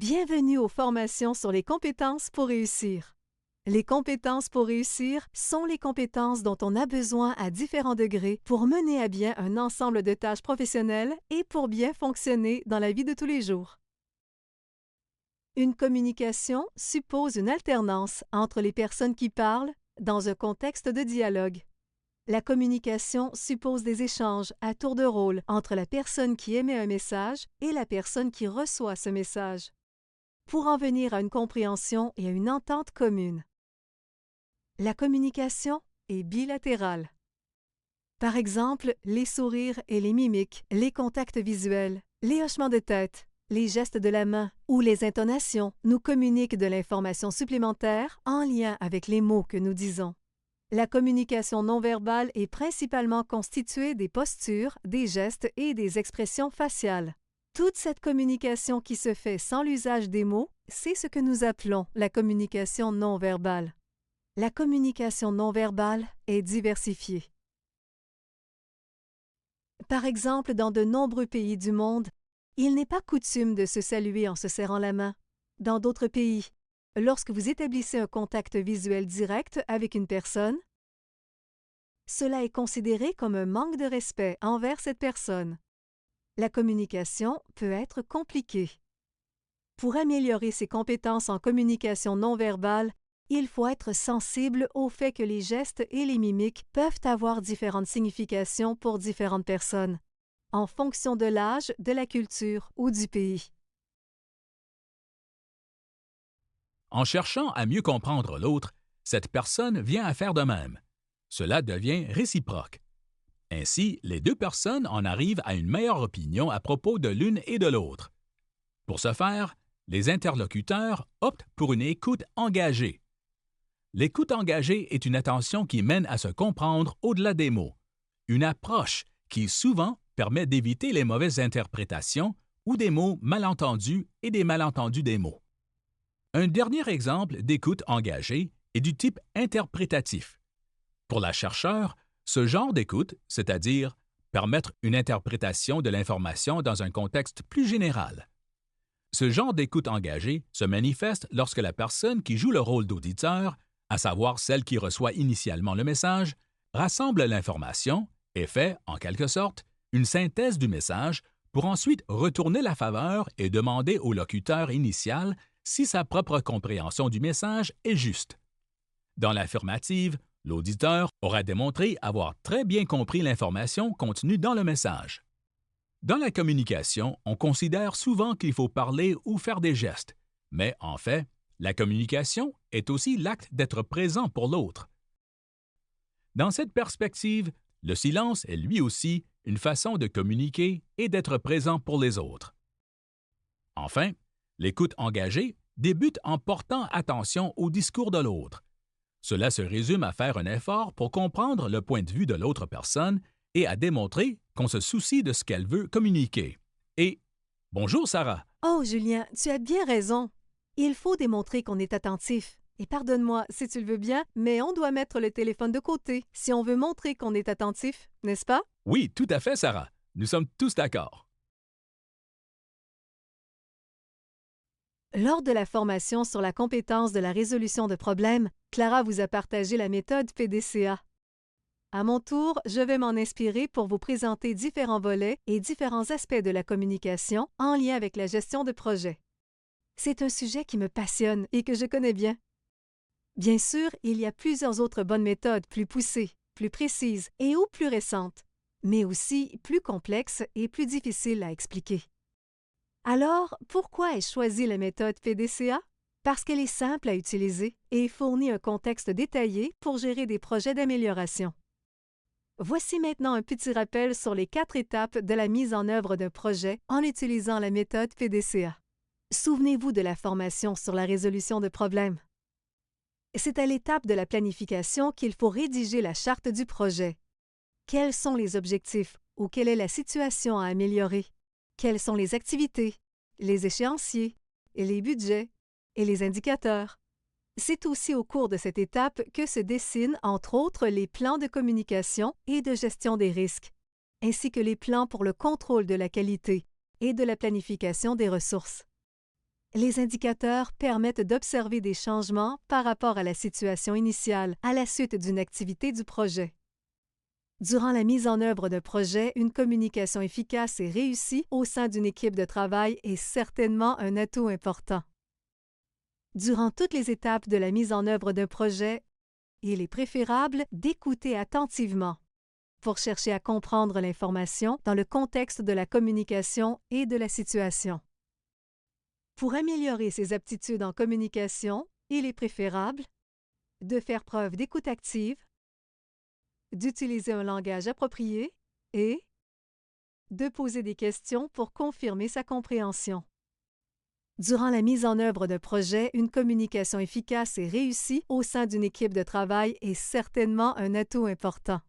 Bienvenue aux formations sur les compétences pour réussir. Les compétences pour réussir sont les compétences dont on a besoin à différents degrés pour mener à bien un ensemble de tâches professionnelles et pour bien fonctionner dans la vie de tous les jours. Une communication suppose une alternance entre les personnes qui parlent dans un contexte de dialogue. La communication suppose des échanges à tour de rôle entre la personne qui émet un message et la personne qui reçoit ce message, pour en venir à une compréhension et à une entente commune. La communication est bilatérale. Par exemple, les sourires et les mimiques, les contacts visuels, les hochements de tête, les gestes de la main ou les intonations nous communiquent de l'information supplémentaire en lien avec les mots que nous disons. La communication non verbale est principalement constituée des postures, des gestes et des expressions faciales. Toute cette communication qui se fait sans l'usage des mots, c'est ce que nous appelons la communication non verbale. La communication non verbale est diversifiée. Par exemple, dans de nombreux pays du monde, il n'est pas coutume de se saluer en se serrant la main. Dans d'autres pays, lorsque vous établissez un contact visuel direct avec une personne, cela est considéré comme un manque de respect envers cette personne. La communication peut être compliquée. Pour améliorer ses compétences en communication non verbale, il faut être sensible au fait que les gestes et les mimiques peuvent avoir différentes significations pour différentes personnes, en fonction de l'âge, de la culture ou du pays. En cherchant à mieux comprendre l'autre, cette personne vient à faire de même. Cela devient réciproque. Ainsi, les deux personnes en arrivent à une meilleure opinion à propos de l'une et de l'autre. Pour ce faire, les interlocuteurs optent pour une écoute engagée. L'écoute engagée est une attention qui mène à se comprendre au-delà des mots, une approche qui souvent permet d'éviter les mauvaises interprétations ou des mots mal entendus et des malentendus des mots. Un dernier exemple d'écoute engagée est du type interprétatif. Pour la chercheure, ce genre d'écoute, c'est-à-dire permettre une interprétation de l'information dans un contexte plus général. Ce genre d'écoute engagée se manifeste lorsque la personne qui joue le rôle d'auditeur, à savoir celle qui reçoit initialement le message, rassemble l'information et fait, en quelque sorte, une synthèse du message pour ensuite retourner la faveur et demander au locuteur initial si sa propre compréhension du message est juste. Dans l'affirmative, l'auditeur aura démontré avoir très bien compris l'information contenue dans le message. Dans la communication, on considère souvent qu'il faut parler ou faire des gestes, mais en fait, la communication est aussi l'acte d'être présent pour l'autre. Dans cette perspective, le silence est lui aussi une façon de communiquer et d'être présent pour les autres. Enfin, l'écoute engagée débute en portant attention au discours de l'autre. Cela se résume à faire un effort pour comprendre le point de vue de l'autre personne et à démontrer qu'on se soucie de ce qu'elle veut communiquer. Et « Bonjour Sarah ». Oh, Julien, tu as bien raison. Il faut démontrer qu'on est attentif. Et pardonne-moi si tu le veux bien, mais on doit mettre le téléphone de côté si on veut montrer qu'on est attentif, n'est-ce pas? Oui, tout à fait, Sarah. Nous sommes tous d'accord. Lors de la formation sur la compétence de la résolution de problèmes, Clara vous a partagé la méthode PDCA. À mon tour, je vais m'en inspirer pour vous présenter différents volets et différents aspects de la communication en lien avec la gestion de projet. C'est un sujet qui me passionne et que je connais bien. Bien sûr, il y a plusieurs autres bonnes méthodes plus poussées, plus précises et ou plus récentes, mais aussi plus complexes et plus difficiles à expliquer. Alors, pourquoi ai-je choisi la méthode PDCA? Parce qu'elle est simple à utiliser et fournit un contexte détaillé pour gérer des projets d'amélioration. Voici maintenant un petit rappel sur les 4 étapes de la mise en œuvre d'un projet en utilisant la méthode PDCA. Souvenez-vous de la formation sur la résolution de problèmes. C'est à l'étape de la planification qu'il faut rédiger la charte du projet. Quels sont les objectifs ou quelle est la situation à améliorer? Quelles sont les activités, les échéanciers, et les budgets et les indicateurs? C'est aussi au cours de cette étape que se dessinent, entre autres, les plans de communication et de gestion des risques, ainsi que les plans pour le contrôle de la qualité et de la planification des ressources. Les indicateurs permettent d'observer des changements par rapport à la situation initiale à la suite d'une activité du projet. Durant la mise en œuvre d'un projet, une communication efficace et réussie au sein d'une équipe de travail est certainement un atout important. Durant toutes les étapes de la mise en œuvre d'un projet, il est préférable d'écouter attentivement pour chercher à comprendre l'information dans le contexte de la communication et de la situation. Pour améliorer ses aptitudes en communication, il est préférable de faire preuve d'écoute active, d'utiliser un langage approprié et de poser des questions pour confirmer sa compréhension. Durant la mise en œuvre d'un projet, une communication efficace et réussie au sein d'une équipe de travail est certainement un atout important.